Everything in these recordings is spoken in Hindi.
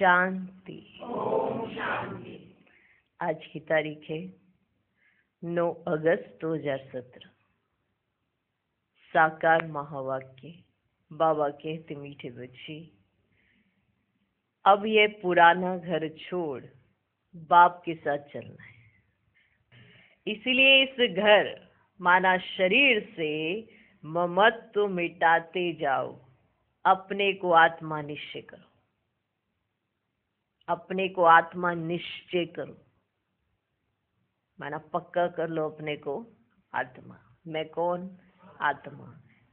शांति। ओम शांति। आज की तारीख है 9 अगस्त 2017। साकार महावाक्य। बाबा कहते मीठे बच्चे, अब ये पुराना घर छोड़ बाप के साथ चलना है। इसलिए इस घर माना शरीर से ममत्व मिटाते जाओ। अपने को आत्मा निश्चय करो। अपने को आत्मा निश्चय करो माना पक्का कर लो अपने को आत्मा। मैं कौन? आत्मा।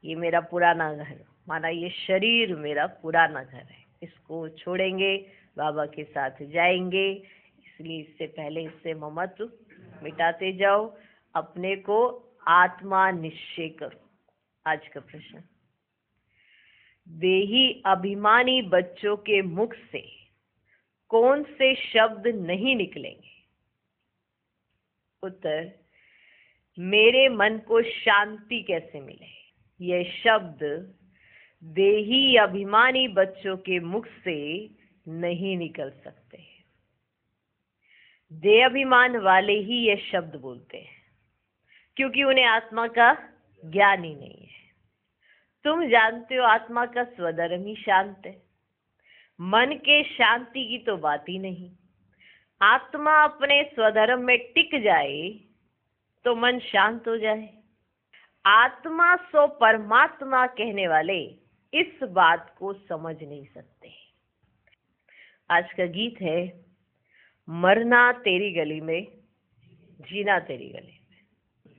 ये मेरा पुराना घर माना ये शरीर मेरा पुराना घर है। इसको छोड़ेंगे, बाबा के साथ जाएंगे। इसलिए इससे पहले इससे ममत्व मिटाते जाओ। अपने को आत्मा निश्चय करो। आज का प्रश्न, देही अभिमानी बच्चों के मुख से कौन से शब्द नहीं निकलेंगे? उत्तर, मेरे मन को शांति कैसे मिले। यह शब्द देही अभिमानी बच्चों के मुख से नहीं निकल सकते। देह अभिमान वाले ही यह शब्द बोलते हैं, क्योंकि उन्हें आत्मा का ज्ञान ही नहीं है। तुम जानते हो आत्मा का स्वधर्म ही शांत है। मन के शांति की तो बात ही नहीं। आत्मा अपने स्वधर्म में टिक जाए तो मन शांत हो जाए। आत्मा सो परमात्मा कहने वाले इस बात को समझ नहीं सकते। आज का गीत है, मरना तेरी गली में, जीना तेरी गली में।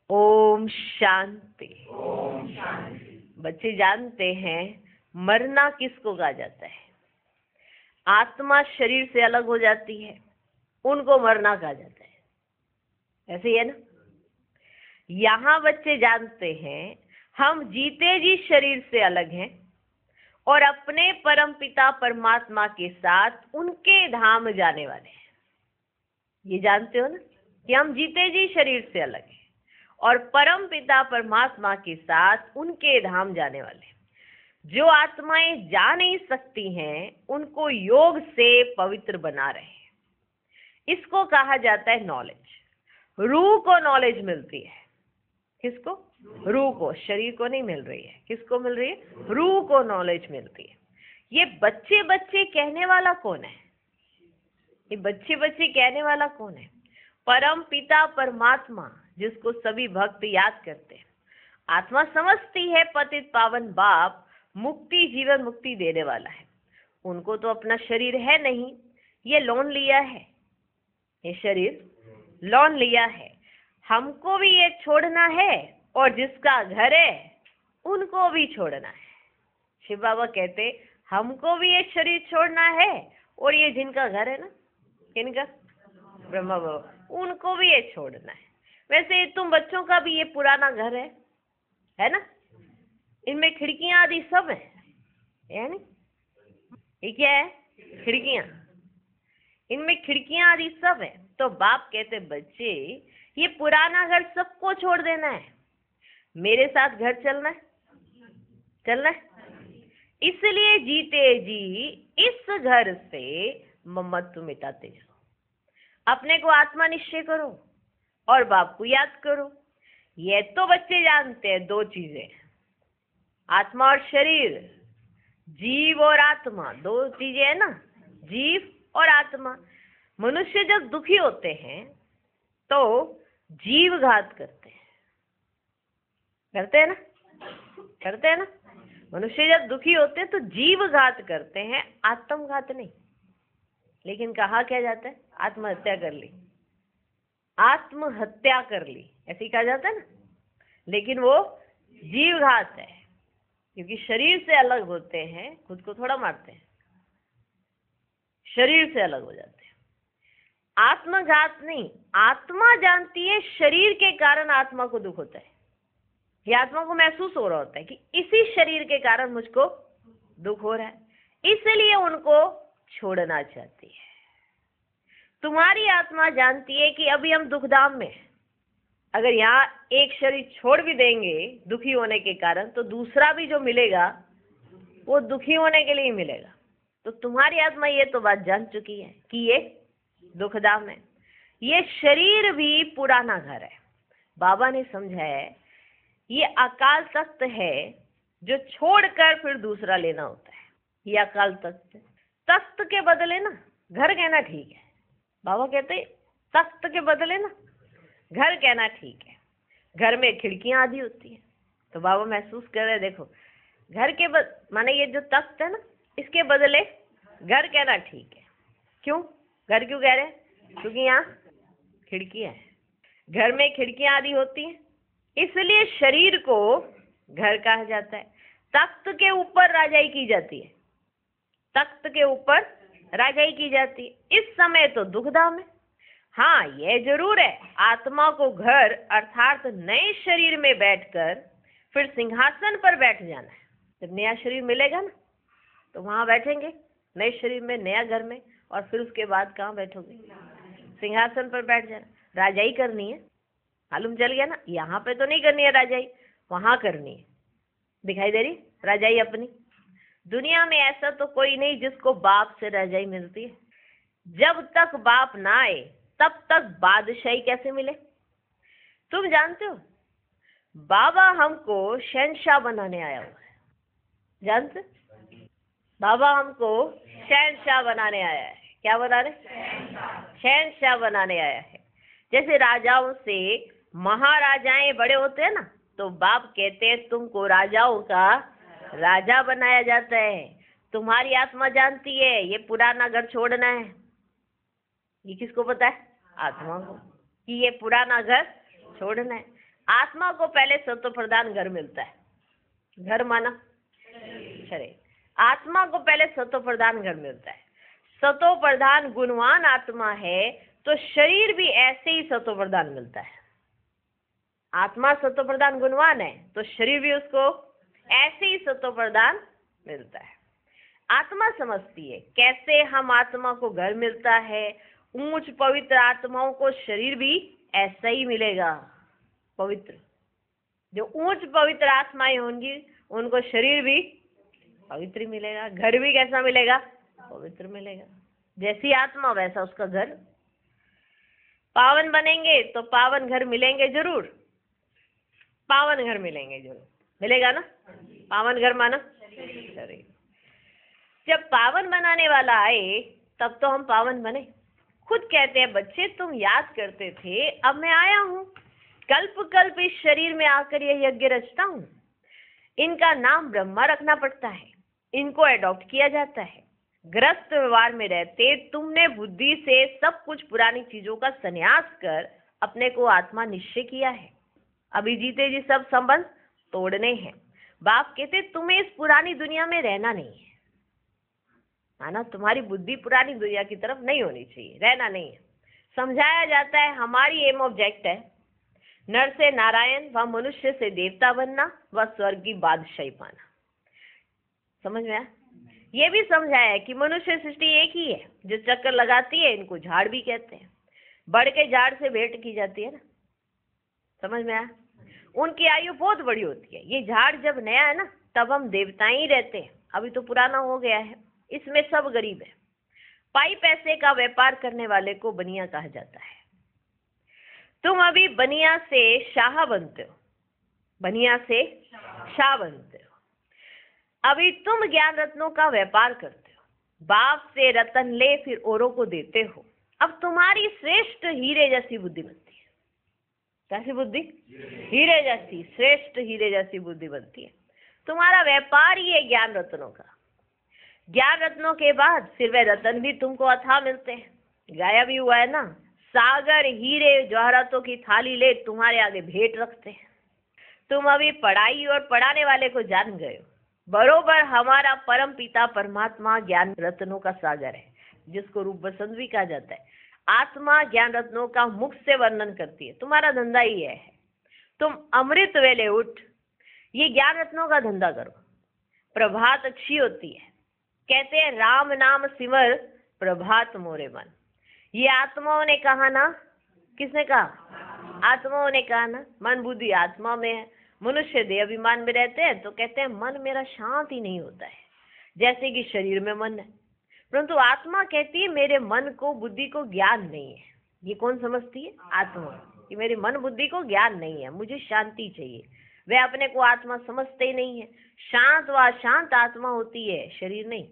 ओम शांति। ओम शांति। बच्चे जानते हैं मरना किसको कहा जाता है? आत्मा शरीर से अलग हो जाती है, उनको मरना कहा जाता है। ऐसे ही है ना? यहाँ बच्चे जानते हैं हम जीते जी शरीर से अलग हैं और अपने परम पिता परमात्मा के साथ उनके धाम जाने वाले हैं। ये जानते हो ना कि हम जीते जी शरीर से अलग हैं और परम पिता परमात्मा के साथ उनके धाम जाने वाले हैं। जो आत्माएं जा नहीं सकती हैं उनको योग से पवित्र बना रहे हैं। इसको कहा जाता है नॉलेज। रूह को नॉलेज मिलती है। किसको? रूह को। शरीर को नहीं मिल रही है। किसको मिल रही है? रूह को नॉलेज मिलती है। ये बच्चे बच्चे कहने वाला कौन है? ये बच्चे बच्चे कहने वाला कौन है? परम पिता परमात्मा, जिसको सभी भक्त याद करते हैं। आत्मा समझती है पतित पावन बाप मुक्ति, जीवन मुक्ति देने वाला है। उनको तो अपना शरीर है नहीं, ये लोन लिया है। ये शरीर लोन लिया है। हमको भी ये छोड़ना है और जिसका घर है उनको भी छोड़ना है। शिव बाबा कहते हमको भी ये शरीर छोड़ना है और ये जिनका घर है ना, किनका? ब्रह्मा बाबा, उनको भी ये छोड़ना है। वैसे तुम बच्चों का भी ये पुराना घर है ना? इनमें खिड़कियां आदि सब है नहीं? ये क्या है? खिड़कियां। इनमें खिड़कियां आदि सब है। तो बाप कहते बच्चे ये पुराना घर सबको छोड़ देना है, मेरे साथ घर चलना है। चलना है। इसलिए जीते जी इस घर से ममत्व मिटाते जाओ। अपने को आत्मा निश्चय करो और बाप को याद करो। ये तो बच्चे जानते हैं दो चीजें, आत्मा और शरीर। जीव और आत्मा दो चीजें है ना, जीव और आत्मा। मनुष्य जब दुखी होते हैं तो जीव घात करते हैं। करते हैं ना? करते हैं ना? मनुष्य जब दुखी होते हैं तो जीव घात करते हैं, आत्मघात नहीं। लेकिन कहा क्या जाता है? आत्महत्या कर ली, आत्महत्या कर ली, ऐसे कहा जाता है ना। लेकिन वो जीव घात है, क्योंकि शरीर से अलग होते हैं, खुद को थोड़ा मारते हैं, शरीर से अलग हो जाते हैं। आत्मघात नहीं। आत्मा जानती है शरीर के कारण आत्मा को दुख होता है। ये आत्मा को महसूस हो रहा होता है कि इसी शरीर के कारण मुझको दुख हो रहा है, इसलिए उनको छोड़ना चाहती है। तुम्हारी आत्मा जानती है कि अभी हम दुखधाम में हैं। अगर यहाँ एक शरीर छोड़ भी देंगे दुखी होने के कारण, तो दूसरा भी जो मिलेगा वो दुखी होने के लिए ही मिलेगा। तो तुम्हारी आत्मा ये तो बात जान चुकी है कि ये दुखधाम है, ये शरीर भी पुराना घर है। बाबा ने समझाया है ये अकाल तख्त है जो छोड़कर फिर दूसरा लेना होता है। ये अकाल तख्त, तख्त के बदले ना घर कहना ठीक है। बाबा कहते तख्त के बदले ना घर कहना ठीक है। घर में खिड़कियां आदि होती है, तो बाबा महसूस कर रहे, देखो घर के माने ये जो तख्त है ना, इसके बदले घर कहना ठीक है। क्यों घर क्यों कह रहे हैं? क्योंकि यहाँ खिड़कियां है, घर में खिड़कियां आदि होती हैं, इसलिए शरीर को घर कहा जाता है। तख्त के ऊपर राजाई की जाती है, तख्त के ऊपर राजाई की जाती है। इस समय तो दुखधाम है। हाँ यह जरूर है, आत्मा को घर अर्थात नए शरीर में बैठकर फिर सिंहासन पर बैठ जाना है। जब नया शरीर मिलेगा ना तो वहां बैठेंगे नए शरीर में, नया घर में, और फिर उसके बाद कहाँ बैठोगे? सिंहासन पर बैठ जाना। राजाई करनी है, मालूम चल गया ना। यहाँ पे तो नहीं करनी है राजाई, वहां करनी है। दिखाई दे रही राजाई अपनी? दुनिया में ऐसा तो कोई नहीं जिसको बाप से राजाई मिलती है। जब तक बाप ना आए तब तक बादशाही कैसे मिले? तुम जानते हो बाबा हमको शहंशाह बनाने आया हुआ है, जानते? बाबा हमको शहंशाह बनाने आया है। क्या बनाने? शहंशाह बनाने आया है। जैसे राजाओं से महाराजाएं बड़े होते हैं ना, तो बाप कहते हैं तुमको राजाओं का राजा बनाया जाता है। तुम्हारी आत्मा जानती है ये पुराना घर छोड़ना है। ये किसको पता है? आत्मा को, कि ये पुराना घर छोड़ना है। आत्मा को पहले सत्व प्रधान घर मिलता है। घर माना शरीर। आत्मा को पहले सत्व प्रधान घर मिलता है। सत्व प्रधान गुणवान आत्मा है तो शरीर भी ऐसे ही सत्व प्रधान मिलता है। आत्मा सत्व प्रधान गुणवान है तो शरीर भी उसको ऐसे ही सत्व प्रधान मिलता है। आत्मा समझती है कैसे हम आत्मा को घर मिलता है। ऊंच पवित्र आत्माओं को शरीर भी ऐसा ही मिलेगा। पवित्र जो ऊंच पवित्र आत्माएं होंगी उनको शरीर भी पवित्र मिलेगा, घर भी कैसा मिलेगा? पवित्र मिलेगा। जैसी आत्मा वैसा उसका घर। पावन बनेंगे तो पावन घर मिलेंगे जरूर, पावन घर मिलेंगे जरूर, मिलेगा ना? पावन घर माना शरीर। जब पावन बनाने वाला आए तब तो हम पावन बने। खुद कहते हैं बच्चे तुम याद करते थे, अब मैं आया हूँ, कल्प कल्प इस शरीर में आकर यह यज्ञ रचता हूँ। इनका नाम ब्रह्मा रखना पड़ता है, इनको एडॉप्ट किया जाता है। ग्रस्त व्यवहार में रहते तुमने बुद्धि से सब कुछ पुरानी चीजों का संन्यास कर अपने को आत्मा निश्चय किया है। अभी जीते जी सब संबंध तोड़ने हैं। बाप कहते तुम्हें इस पुरानी दुनिया में रहना नहीं है, माना तुम्हारी बुद्धि पुरानी दुनिया की तरफ नहीं होनी चाहिए, रहना नहीं है। समझाया जाता है हमारी एम ऑब्जेक्ट है नर से नारायण व मनुष्य से देवता बनना व स्वर्ग की बादशाही पाना। समझ में आया? ये भी समझाया है कि मनुष्य सृष्टि एक ही है जो चक्कर लगाती है। इनको झाड़ भी कहते हैं। बढ़ के झाड़ से भेंट की जाती है ना, समझ में आया? उनकी आयु बहुत बड़ी होती है। ये झाड़ जब नया है ना तब हम देवताएं ही रहते हैं, अभी तो पुराना हो गया है। इसमें सब गरीब है। पाई पैसे का व्यापार करने वाले को बनिया कहा जाता है। तुम अभी बनिया से शाह बनते हो, बनिया से शाह बनते हो। अभी तुम ज्ञान रत्नों का व्यापार करते हो, बाप से रतन ले फिर औरों को देते हो। अब तुम्हारी श्रेष्ठ हीरे जैसी बुद्धि बनती है। कैसी बुद्धि? हीरे जैसी, श्रेष्ठ हीरे जैसी बुद्धि बनती है। तुम्हारा व्यापार ही है ज्ञान रत्नों का। ज्ञान रत्नों के बाद फिर वे रतन भी तुमको अथाह मिलते हैं। गाया भी हुआ है ना, सागर हीरे जवाहरातों की थाली ले तुम्हारे आगे भेंट रखते हैं। तुम अभी पढ़ाई और पढ़ाने वाले को जान गए हो। बरोबर हमारा परम पिता परमात्मा ज्ञान रत्नों का सागर है, जिसको रूप बसंत भी कहा जाता है। आत्मा ज्ञान रत्नों का मुख से वर्णन करती है। तुम्हारा धंधा ही है, तुम अमृत वेले उठ ये ज्ञान रत्नों का धंधा करो। प्रभात अच्छी होती है, कहते हैं राम नाम सिमर प्रभात मोरे मन। ये आत्माओं ने कहा ना, किसने कहा? आत्माओं ने कहा ना। मन बुद्धि आत्मा में है। मनुष्य देह अभिमान में रहते हैं तो कहते हैं मन मेरा शांत ही नहीं होता है। जैसे कि शरीर में मन है, परंतु आत्मा कहती है मेरे मन को बुद्धि को ज्ञान नहीं है। ये कौन समझती है? आत्मा, कि मेरे मन बुद्धि को ज्ञान नहीं है, मुझे शांति चाहिए। वे अपने को आत्मा समझते ही नहीं है। शांत व अशांत आत्मा होती है, शरीर नहीं।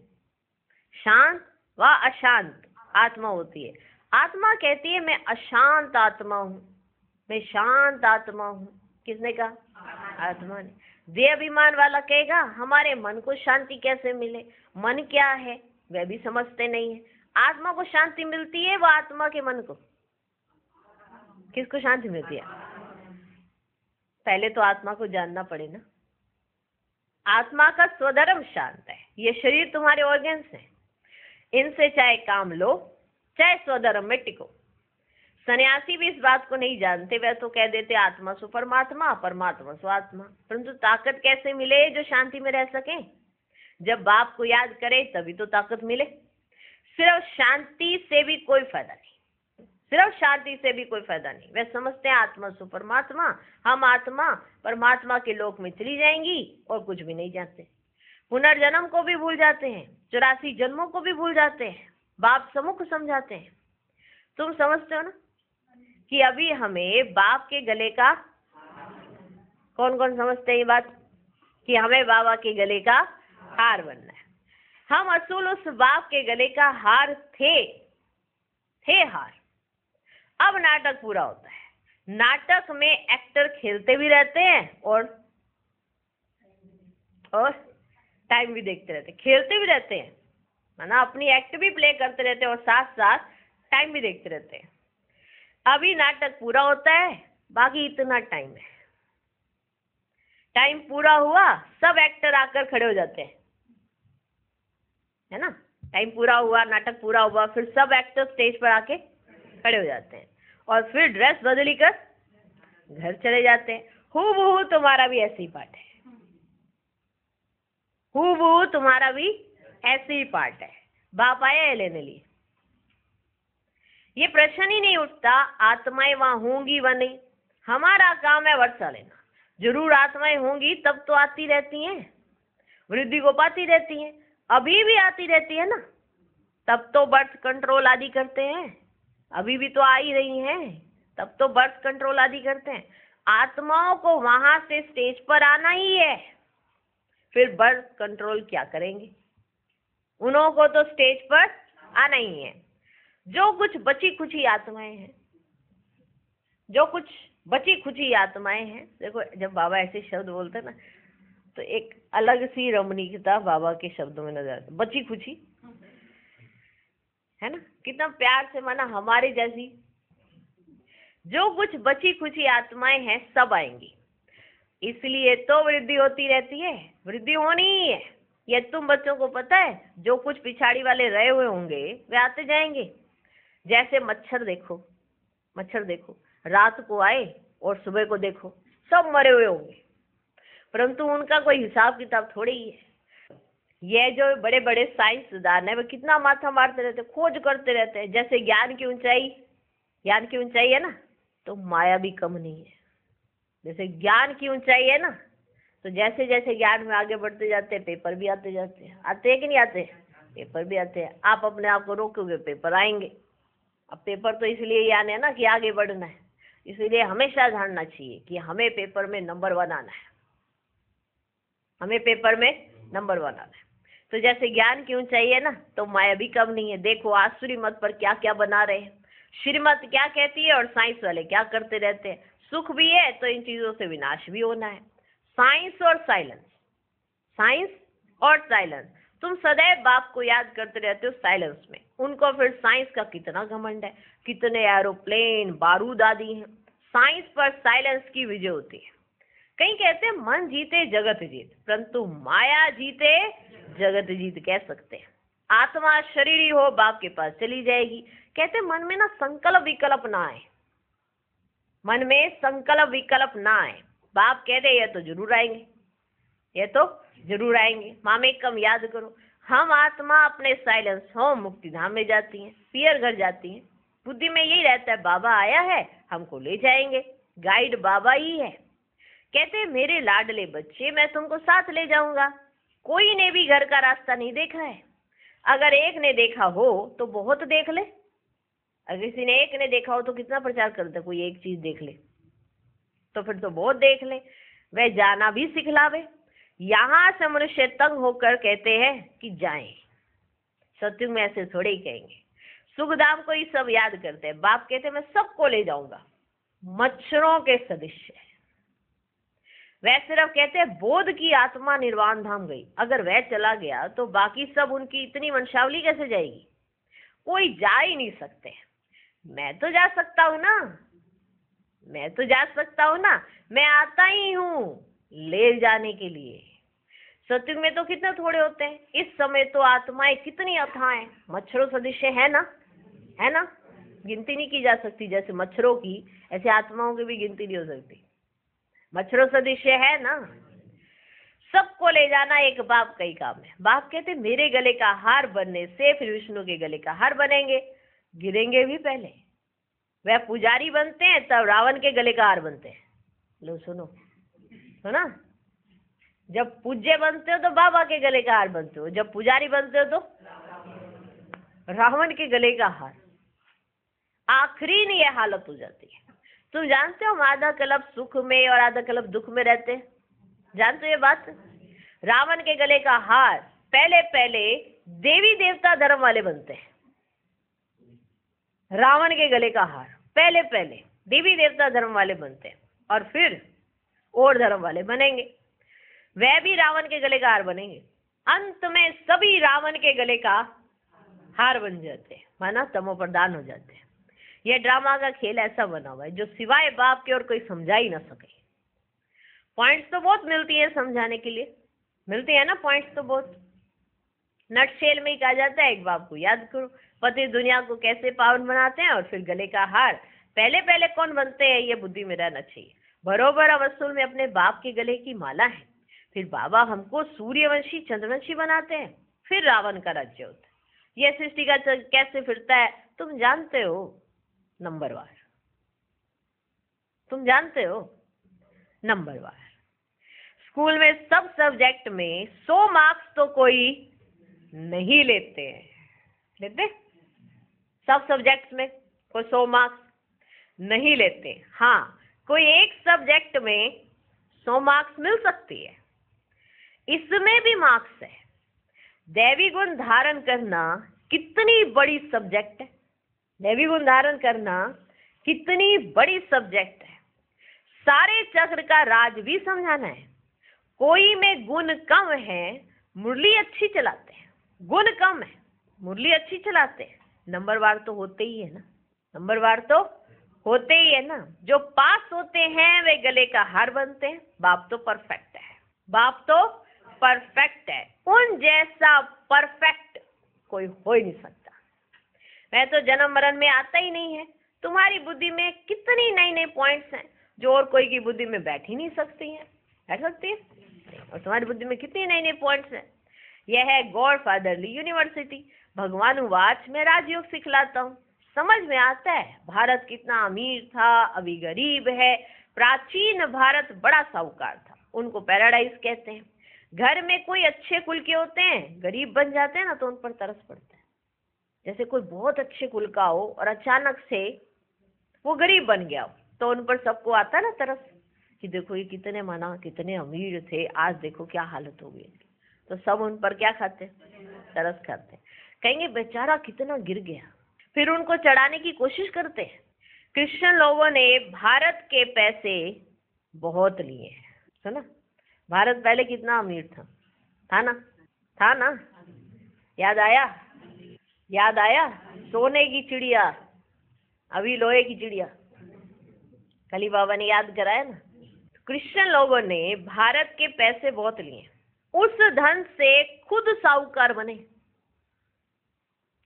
शांत व अशांत आत्मा होती है। आत्मा कहती है मैं अशांत आत्मा हूँ, मैं शांत आत्मा हूँ। किसने कहा? आत्मा ने। देह अभिमान वाला कहेगा हमारे मन को शांति कैसे मिले, मन क्या है वह भी समझते नहीं है। आत्मा को शांति मिलती है, वो आत्मा के मन को, किसको शांति मिलती है? पहले तो आत्मा को जानना पड़े ना। आत्मा का स्वधर्म शांत है। ये शरीर तुम्हारे ऑर्गन्स हैं, इनसे चाहे काम लो चाहे स्वधर्म में टिको। सन्यासी भी इस बात को नहीं जानते, वह तो कह देते आत्मा सो परमात्मा, परमात्मा सो आत्मा। परंतु ताकत कैसे मिले जो शांति में रह सके? जब बाप को याद करे तभी तो ताकत मिले। सिर्फ शांति से भी कोई फायदा नहीं, सिर्फ शांति से भी कोई फायदा नहीं। वे समझते हैं आत्मा सो परमात्मा, हम आत्मा परमात्मा के लोक में चली जाएंगी और कुछ भी नहीं जानते। पुनर्जन्म को भी भूल जाते हैं, 84 जन्मों को भी भूल जाते हैं। बाप सम्मुख समझाते हैं। तुम समझते हो ना कि अभी हमें बाप के गले का, कौन कौन समझते हैं ये बात, कि हमें बाबा के गले का हार बनना है। हम असूल उस बाप के गले का हार थे हार। अब नाटक पूरा होता है। नाटक में एक्टर खेलते भी रहते हैं और टाइम भी देखते रहते हैं, खेलते भी रहते हैं, माना अपनी एक्ट भी प्ले करते रहते हैं और साथ साथ टाइम भी देखते रहते हैं। अभी नाटक पूरा होता है, बाकी इतना टाइम है। टाइम पूरा हुआ, सब एक्टर आकर खड़े हो जाते हैं, है ना। टाइम पूरा हुआ, नाटक पूरा हुआ, फिर सब एक्टर स्टेज पर आके खड़े हो जाते हैं और फिर ड्रेस बदली कर घर चले जाते हैं। हूबहू तुम्हारा भी ऐसे ही पार्ट है, हूबहू तुम्हारा भी ऐसे ही पार्ट है। बाप आया है लेने लिए। ये प्रश्न ही नहीं उठता आत्माएं वहां होंगी व नहीं। हमारा काम है वर्षा लेना। जरूर आत्माएं होंगी, तब तो आती रहती हैं, वृद्धि को पाती रहती हैं, अभी भी आती रहती है ना। तब तो बर्थ कंट्रोल आदि करते हैं, अभी भी तो आ ही रही हैं, तब तो बर्थ कंट्रोल आदि करते हैं। आत्माओं को वहां से स्टेज पर आना ही है, फिर बर्थ कंट्रोल क्या करेंगे? उन्हों को तो स्टेज पर आना ही है। जो कुछ बची खुची आत्माएं हैं, जो कुछ बची खुची आत्माएं हैं, देखो जब बाबा ऐसे शब्द बोलते ना तो एक अलग सी रमणीकता बाबा के शब्दों में नजर आती। बची खुची है ना, कितना प्यार से माना हमारे जैसी। जो कुछ बची खुची आत्माएं हैं सब आएंगी, इसलिए तो वृद्धि होती रहती है, वृद्धि होनी ही है। ये तुम बच्चों को पता है, जो कुछ पिछाड़ी वाले रहे हुए होंगे वे आते जाएंगे। जैसे मच्छर देखो, मच्छर देखो, रात को आए और सुबह को देखो सब मरे हुए होंगे, परंतु उनका कोई हिसाब किताब थोड़ी ही है। ये जो बड़े बड़े साइंसदान है वे कितना माथा मारते रहते, खोज करते रहते हैं। जैसे ज्ञान की ऊंचाई है ना, तो माया भी कम नहीं है। जैसे ज्ञान की ऊंचाई है ना, तो जैसे जैसे ज्ञान में आगे बढ़ते जाते हैं पेपर भी आते जाते हैं। आते हैं कि नहीं आते? पेपर भी आते हैं। आप अपने आप को रोकोगे पेपर आएंगे। अब पेपर तो इसलिए ही आने हैं ना कि आगे बढ़ना है, इसलिए हमेशा जानना चाहिए कि हमें पेपर में नंबर 1 आना है, हमें पेपर में नंबर 1 आना है। तो जैसे ज्ञान की ऊंचाई है ना, तो माया भी कम नहीं है। देखो आसुरी मत पर क्या क्या बना रहे हैं, श्रीमत क्या कहती है और साइंस वाले क्या करते रहते हैं। सुख भी है तो इन चीजों से विनाश भी होना है। साइंस और साइलेंस, साइंस और साइलेंस। तुम सदैव बाप को याद करते रहते हो साइलेंस में, उनको फिर साइंस का कितना घमंड है, कितने एरोप्लेन बारूद आदि हैं। साइंस पर साइलेंस की विजय होती है। कहीं कहते हैं मन जीते जगत जीत, परंतु माया जीते जगत जीत कह सकते हैं। आत्मा शरीर ही हो बाप के पास चली जाएगी। कहते मन में ना संकल्प विकल्प ना आए, मन में संकल्प विकल्प ना आए। बाप कह दे ये तो जरूर आएंगे, ये तो जरूर आएंगे। मामेकम याद करो, हम आत्मा अपने साइलेंस होम मुक्ति धाम में जाती हैं, पियर घर जाती हैं। बुद्धि में यही रहता है बाबा आया है हमको ले जाएंगे, गाइड बाबा ही है। कहते हैं मेरे लाडले बच्चे मैं तुमको साथ ले जाऊंगा। कोई ने भी घर का रास्ता नहीं देखा है, अगर एक ने देखा हो तो बहुत देख ले, अगर किसी ने एक ने देखा हो तो कितना प्रचार करता, कोई एक चीज देख ले तो फिर तो बहुत देख ले। वह जाना भी सिखलावे। यहाँ से मनुष्य तंग होकर कहते हैं कि जाएं। सत्युग में ऐसे थोड़े ही कहेंगे। सुखदाम को ही सब याद करते हैं। बाप कहते हैं मैं सबको ले जाऊंगा, मच्छरों के सदृश है। वह सिर्फ कहते हैं बोध की आत्मा निर्वाण धाम गई। अगर वह चला गया तो बाकी सब उनकी इतनी वंशावली कैसे जाएगी? कोई जा ही नहीं सकते। मैं तो जा सकता हूं ना, मैं तो जा सकता हूं ना, मैं आता ही हूं ले जाने के लिए। सत्युग में तो कितने थोड़े होते हैं। इस समय तो आत्माएं कितनी अथाह हैं, मच्छरों सदृश है ना, है ना, गिनती नहीं की जा सकती। जैसे मच्छरों की ऐसे आत्माओं की भी गिनती नहीं हो सकती। मच्छरों सदृश है ना। सबको ले जाना एक बाप का ही काम है। बाप कहते मेरे गले का हार बनने से फिर विष्णु के गले का हार बनेंगे, गिरेंगे भी पहले। वह पुजारी बनते हैं तब रावण के गले का हार बनते हैं। लो सुनो, है ना, जब पूज्य बनते हो तो बाबा के गले का हार बनते हो, जब पुजारी बनते हो तो रावण के गले का हार। आखिरी में यह हालत हो जाती है। तुम जानते हो हम आधा कल्प सुख में और आधा कल्प दुख में रहते हैं, जानते हो ये बात? रावण के गले का हार पहले पहले देवी देवता धर्म वाले बनते हैं। रावण के गले का हार पहले पहले देवी देवता धर्म वाले बनते हैं और फिर और धर्म वाले बनेंगे, वह भी रावण के गले का हार बनेंगे। अंत में सभी रावण के गले का हार बन जाते हैं, माना तमो प्रधान हो जाते हैं। यह ड्रामा का खेल ऐसा बना हुआ है जो सिवाय बाप के और कोई समझा ही ना सके। पॉइंट्स तो बहुत मिलती है समझाने के लिए, मिलती है ना पॉइंट्स तो बहुत। नटशेल में ही कहा जाता है एक बाप को याद करो, पति दुनिया को कैसे पावन बनाते हैं और फिर गले का हार पहले पहले कौन बनते हैं, ये बुद्धि में रहना चाहिए। बरोबर अवसूल में अपने बाप के गले की माला है, फिर बाबा हमको सूर्यवंशी चंद्रवंशी बनाते हैं, फिर रावण का राज्य होता है। यह सृष्टि का चक्र कैसे फिरता है तुम जानते हो, नंबरवार। तुम जानते हो नंबरवार। स्कूल में सब सब्जेक्ट में 100 मार्क्स तो कोई नहीं लेते हैं, लेते? सब सब्जेक्ट्स में कोई 100 मार्क्स नहीं लेते। हाँ, कोई एक सब्जेक्ट में 100 मार्क्स मिल सकती है, इसमें भी मार्क्स है। दैवी गुण धारण करना कितनी बड़ी सब्जेक्ट है, दैवी गुण धारण करना कितनी बड़ी सब्जेक्ट है। सारे चक्र का राज भी समझाना है। कोई में गुण कम है, मुरली अच्छी चलाते हैं, गुण कम है, मुरली अच्छी चलाते हैं, नंबरवार तो होते ही है ना, नंबरवार तो होते ही है ना। जो पास होते हैं वे गले का हार बनते हैं। बाप तो परफेक्ट है, बाप तो परफेक्ट है, उन जैसा परफेक्ट कोई हो ही नहीं सकता। मैं तो जन्म मरण में आता ही नहीं है। तुम्हारी बुद्धि में कितनी नई नई पॉइंट्स हैं जो और कोई की बुद्धि में बैठ ही नहीं सकती हैं, बैठ सकती है? और तुम्हारी बुद्धि में कितनी नई नई पॉइंट्स हैं। यह है गॉड फादरली यूनिवर्सिटी। भगवान वाच में राजयोग सिखलाता हूँ, समझ में आता है भारत कितना अमीर था, अभी गरीब है। प्राचीन भारत बड़ा साहूकार था, उनको पैराडाइज कहते हैं। घर में कोई अच्छे कुल के होते हैं, गरीब बन जाते हैं ना तो उन पर तरस पड़ता है। जैसे कोई बहुत अच्छे कुल का हो और अचानक से वो गरीब बन गया हो तो उन पर सबको आता है ना तरस, कि देखो ये कितने माना कितने अमीर थे, आज देखो क्या हालत हो गई। तो सब उन पर क्या खाते, तरस खाते, कहेंगे बेचारा कितना गिर गया, फिर उनको चढ़ाने की कोशिश करते हैं। क्रिश्चियन लोगों ने भारत के पैसे बहुत लिए हैं, है ना। भारत पहले कितना अमीर था ना, था ना, याद आया, याद आया। सोने की चिड़िया अभी लोहे की चिड़िया, कली बाबा ने याद कराया ना। क्रिश्चियन लोगों ने भारत के पैसे बहुत लिए, उस धन से खुद साहूकार बने,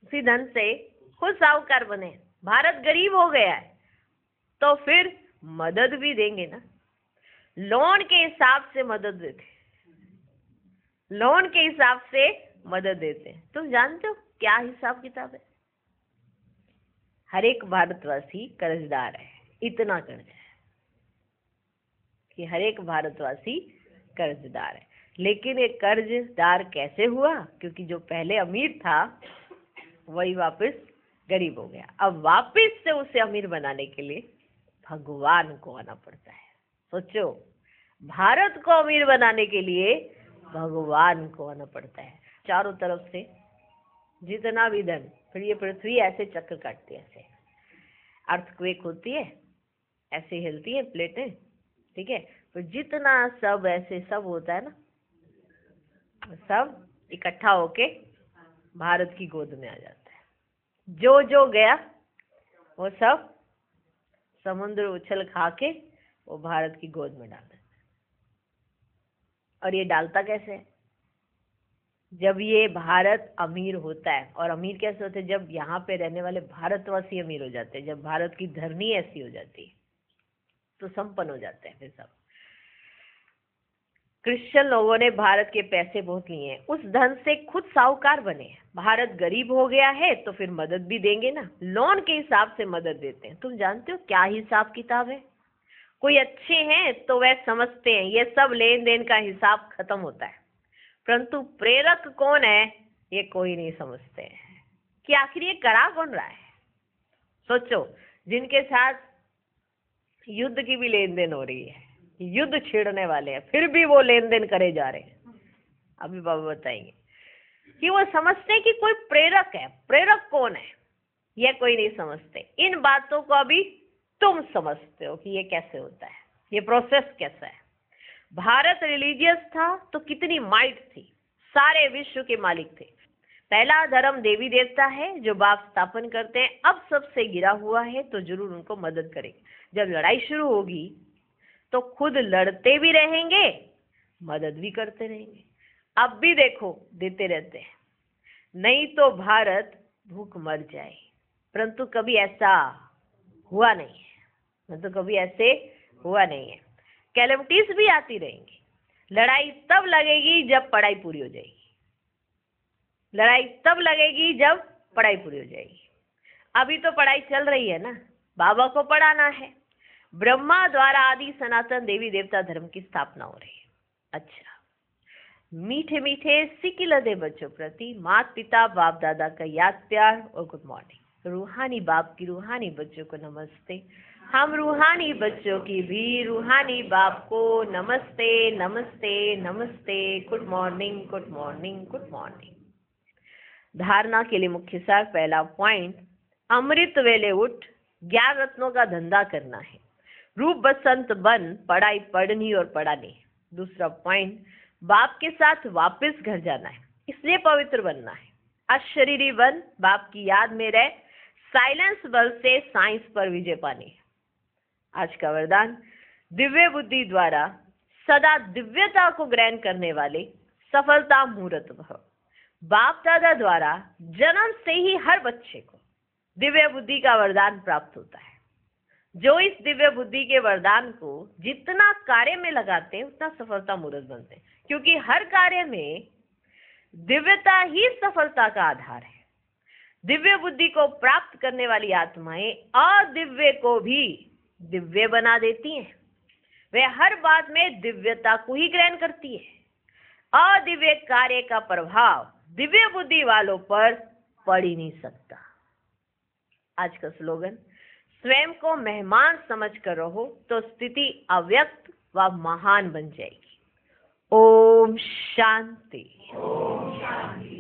उसी धन से खुद साहूकार बने। भारत गरीब हो गया है तो फिर मदद भी देंगे ना, लोन के हिसाब से मदद देते, लोन के हिसाब से मदद देते हैं। तुम जानते हो क्या हिसाब किताब है? हर एक भारतवासी कर्जदार है, इतना कर्ज है कि हर एक भारतवासी कर्जदार है। लेकिन ये कर्जदार कैसे हुआ? क्योंकि जो पहले अमीर था वही वापस गरीब हो गया। अब वापस से उसे अमीर बनाने के लिए भगवान को आना पड़ता है। सोचो, भारत को अमीर बनाने के लिए भगवान को आना पड़ता है। चारों तरफ से जितना भी धन, फिर ये पृथ्वी ऐसे चक्कर काटती है, ऐसे अर्थक्वेक होती है, ऐसे हिलती है प्लेटें, ठीक है, फिर जितना सब ऐसे सब होता है ना, सब इकट्ठा होके भारत की गोद में आ जाता है। जो जो गया वो सब समुद्र उछल खा के वो भारत की गोद में डाल देता है। और ये डालता कैसे है? जब ये भारत अमीर होता है। और अमीर कैसे होते हैं? जब यहाँ पे रहने वाले भारतवासी अमीर हो जाते हैं, जब भारत की धरनी ऐसी हो जाती है तो संपन्न हो जाते हैं। फिर सब क्रिश्चियन लोगों ने भारत के पैसे बहुत लिए हैं, उस धन से खुद साहूकार बने हैं। भारत गरीब हो गया है तो फिर मदद भी देंगे ना, लोन के हिसाब से मदद देते हैं। तुम जानते हो क्या हिसाब किताब है? कोई अच्छे हैं तो वह समझते हैं ये सब लेन देन का हिसाब खत्म होता है, परंतु प्रेरक कौन है ये कोई नहीं समझते हैं कि आखिर ये करा कौन रहा है। सोचो, जिनके साथ युद्ध की भी लेन देन हो रही है, युद्ध छेड़ने वाले हैं, फिर भी वो लेन देन करे जा रहे हैं। अभी बाबा बताएंगे कि वो समझते हैं कि कोई प्रेरक है। प्रेरक कौन है ये कोई नहीं समझते। इन बातों को अभी तुम समझते हो कि ये कैसे होता है, ये प्रोसेस कैसा है। भारत रिलीजियस था तो कितनी माइट थी, सारे विश्व के मालिक थे। पहला धर्म देवी देवता है जो बाप स्थापन करते हैं। अब सबसे गिरा हुआ है तो जरूर उनको मदद करेंगे। जब लड़ाई शुरू होगी तो खुद लड़ते भी रहेंगे, मदद भी करते रहेंगे। अब भी देखो देते रहते हैं, नहीं तो भारत भूख मर जाए। परंतु कभी ऐसा हुआ नहीं है, तो कभी ऐसे हुआ नहीं है। कैलेमिटीज भी आती रहेंगी। लड़ाई तब लगेगी जब पढ़ाई पूरी हो जाएगी। लड़ाई तब लगेगी जब पढ़ाई पूरी हो जाएगी। अभी तो पढ़ाई चल रही है ना, बाबा को पढ़ाना है। ब्रह्मा द्वारा आदि सनातन देवी देवता धर्म की स्थापना हो रही है। अच्छा, मीठे मीठे सिकिलदे बच्चों प्रति माता पिता बाप दादा का याद प्यार और गुड मॉर्निंग। रूहानी बाप की रूहानी बच्चों को नमस्ते। हम रूहानी बच्चों की भी रूहानी बाप को नमस्ते नमस्ते नमस्ते। Good morning good morning good morning. धारणा के लिए मुख्य सार। पहला पॉइंट, अमृत वेले उठ ज्ञान रत्नों का धंधा करना है। रूप बसंत बन पढ़ाई पढ़नी और पढ़ानी। दूसरा पॉइंट, बाप के साथ वापस घर जाना है, इसलिए पवित्र बनना है। अशरीरी बन बाप की याद में रह, साइलेंस बल से साइंस पर विजय पानी है। आज का वरदान, दिव्य बुद्धि द्वारा सदा दिव्यता को ग्रहण करने वाले सफलता मूर्त भव। बाप दादा द्वारा जन्म से ही हर बच्चे को दिव्य बुद्धि का वरदान प्राप्त होता है। जो इस दिव्य बुद्धि के वरदान को जितना कार्य में लगाते हैं उतना सफलता मूर्त बनते हैं, क्योंकि हर कार्य में दिव्यता ही सफलता का आधार है। दिव्य बुद्धि को प्राप्त करने वाली आत्माएं अदिव्य को भी दिव्य बना देती हैं। वे हर बात में दिव्यता को ही ग्रहण करती है। अदिव्य कार्य का प्रभाव दिव्य बुद्धि वालों पर पड़ ही नहीं सकता। आज का स्लोगन, स्वयं को मेहमान समझकर रहो तो स्थिति अव्यक्त व महान बन जाएगी। ओम शांति। ओम शांति।